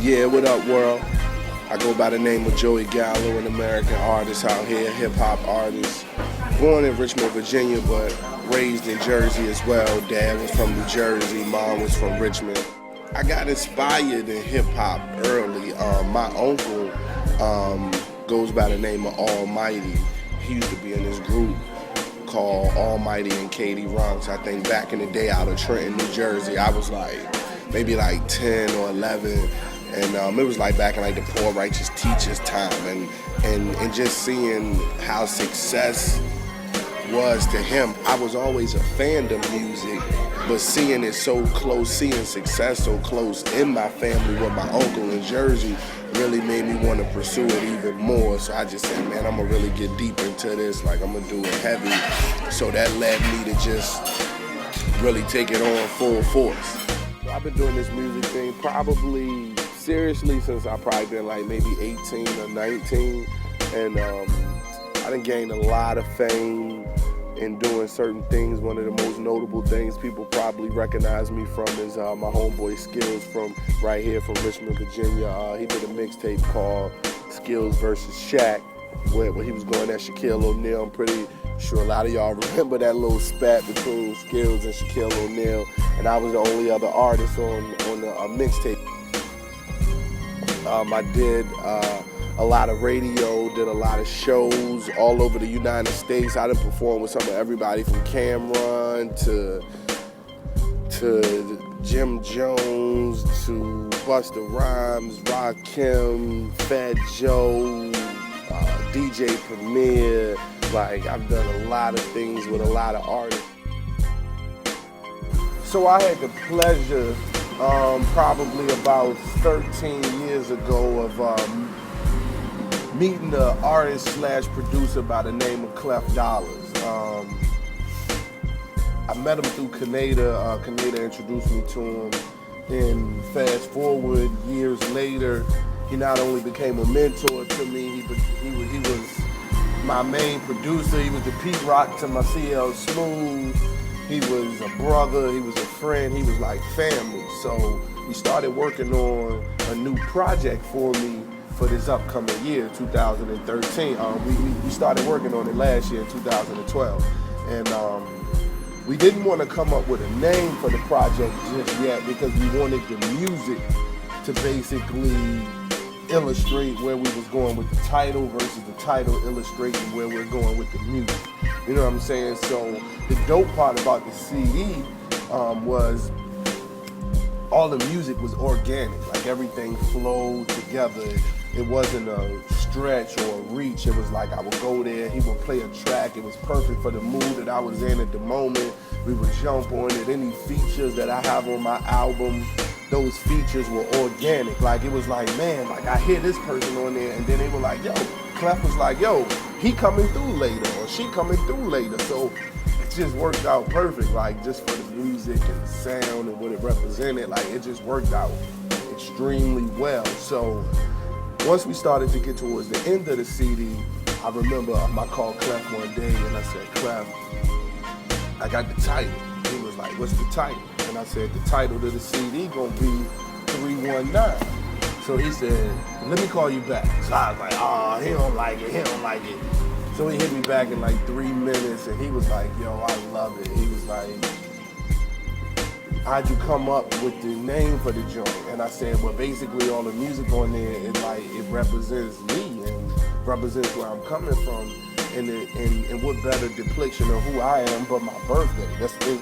Yeah, what up, world? I go by the name of Joey Gallo, an American artist out here, hip-hop artist. Born in Richmond, Virginia, but raised in Jersey as well. Dad was from New Jersey, mom was from Richmond. I got inspired in hip-hop early. My uncle goes by the name of Almighty. He used to be in this group called Almighty and Katie Runks. I think back in the day out of Trenton, New Jersey. I was maybe 10 or 11. And it was back in the Poor Righteous Teachers time, and just seeing how success was to him. I was always a fan of music, but seeing it so close, seeing success so close in my family with my uncle in Jersey really made me want to pursue it even more. So I just said, man, I'm gonna really get deep into this, I'm gonna do it heavy. So that led me to just really take it on full force. So I've been doing this music thing probably seriously since I probably been maybe 18 or 19, and I done gained a lot of fame in doing certain things. One of the most notable things people probably recognize me from is my homeboy Skills from right here from Richmond, Virginia. He did a mixtape called Skills versus Shaq, where he was going at Shaquille O'Neal. I'm pretty sure a lot of y'all remember that little spat between Skills and Shaquille O'Neal, and I was the only other artist on the mixtape. I did a lot of radio, did a lot of shows all over the United States. I done performed with some of everybody from Cameron to Jim Jones to Busta Rhymes, Rakim, Fat Joe, DJ Premier. I've done a lot of things with a lot of artists. So I had the pleasure probably about 13 years ago of meeting an artist / producer by the name of Clef Dollars. I met him through Canada. Canada introduced me to him. Then fast forward years later, he not only became a mentor to me, he was my main producer. He was the Pete Rock to my CL Smooth. He was a brother, he was a friend, he was like family. So we started working on a new project for me for this upcoming year, 2013. We started working on it last year, 2012. And we didn't want to come up with a name for the project just yet because we wanted the music to basically illustrate where we was going with the title versus the title illustrating where we're going with the music. You know what I'm saying? So the dope part about the CD was all the music was organic. Everything flowed together. It wasn't a stretch or a reach. It was I would go there, he would play a track. It was perfect for the mood that I was in at the moment. We would jump on it. Any features that I have on my album, those features were organic. It was man, I hear this person on there, and then they were yo, Clef was yo, he coming through later, or she coming through later. So it just worked out perfect, just for the music and the sound and what it represented. It just worked out extremely well. So once we started to get towards the end of the CD, I remember I called Clef one day and I said, Clef, I got the title. He was like, what's the title? And I said, the title of the CD gonna be 319. So he said, let me call you back. So I was like, oh, he don't like it. So he hit me back in 3 minutes and he was like, yo, I love it. He was like, how'd you come up with the name for the joint? And I said, well, basically all the music on there, it represents me and represents where I'm coming from. And what better depiction of who I am but my birthday.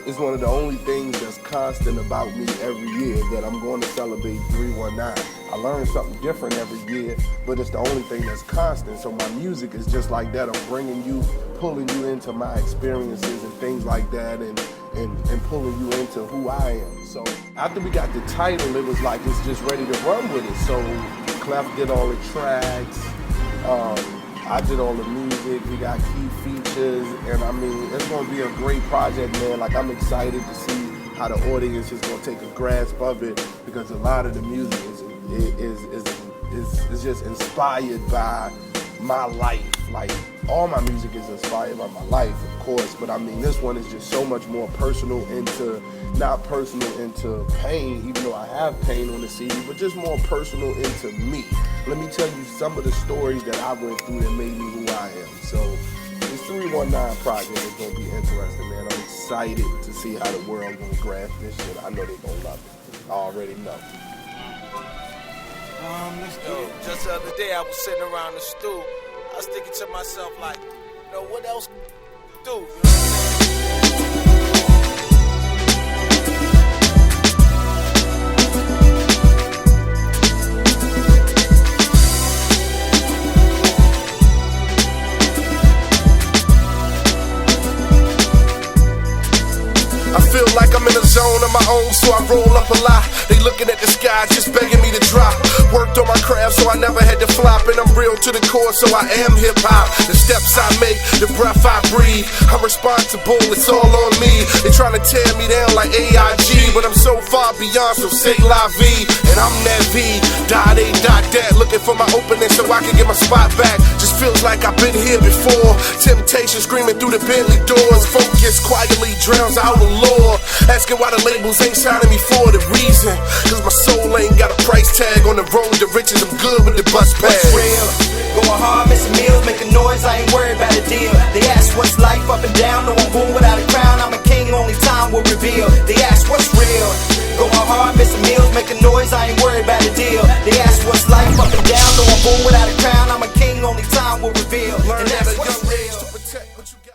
It's one of the only things that's constant about me every year, that I'm going to celebrate 319. I learn something different every year, but it's the only thing that's constant. So my music is just like that. I'm bringing you, pulling you into my experiences and things like that, and pulling you into who I am. So after we got the title, it was it's just ready to run with it. So Clef did all the tracks. I did all the music, we got key features, and it's gonna be a great project, man. I'm excited to see how the audience is gonna take a grasp of it, because a lot of the music is just inspired by my life, all my music is inspired by my life, of course, but I mean, this one is just so much more personal into, not personal into pain, even though I have pain on the CD, but just more personal into me. Let me tell you some of the stories that I went through that made me who I am. So this 319 project is gonna be interesting, man. I'm excited to see how the world gonna grasp this shit. I know they gonna love it. I already know. Let's go. Just the other day I was sitting around the stool. I was thinking to myself like, you know, what else do? You know what I'm saying? I feel like I'm in a zone of my own, so I roll up a lot. They looking at the sky, just begging me to drop. Worked on my craft, so I never had to flop. And I'm real to the core, so I am hip-hop. The steps I make, the breath I breathe, I'm responsible, it's all on me. They trying to tear me down like AIG, but I'm so far beyond, so say la vie. And I'm that V, that, looking for my opening so I can get my spot back. Just feels like I've been here before. Temptation screaming through the Bentley doors. Focus quietly drowns out the law. Asking why the labels ain't signing me for the reason. Cause my soul ain't got a price tag. On the road to riches, I'm good with the bus pass. What's real? Going hard, missing meals, making noise, I ain't worried about a deal. They ask what's life up and down, no I'm born without a crown. I'm a king, only time will reveal. They ask what's real? Going hard, missing meals, making noise, I ain't worried about a deal. They ask what's life up and down, no I'm born without a crown.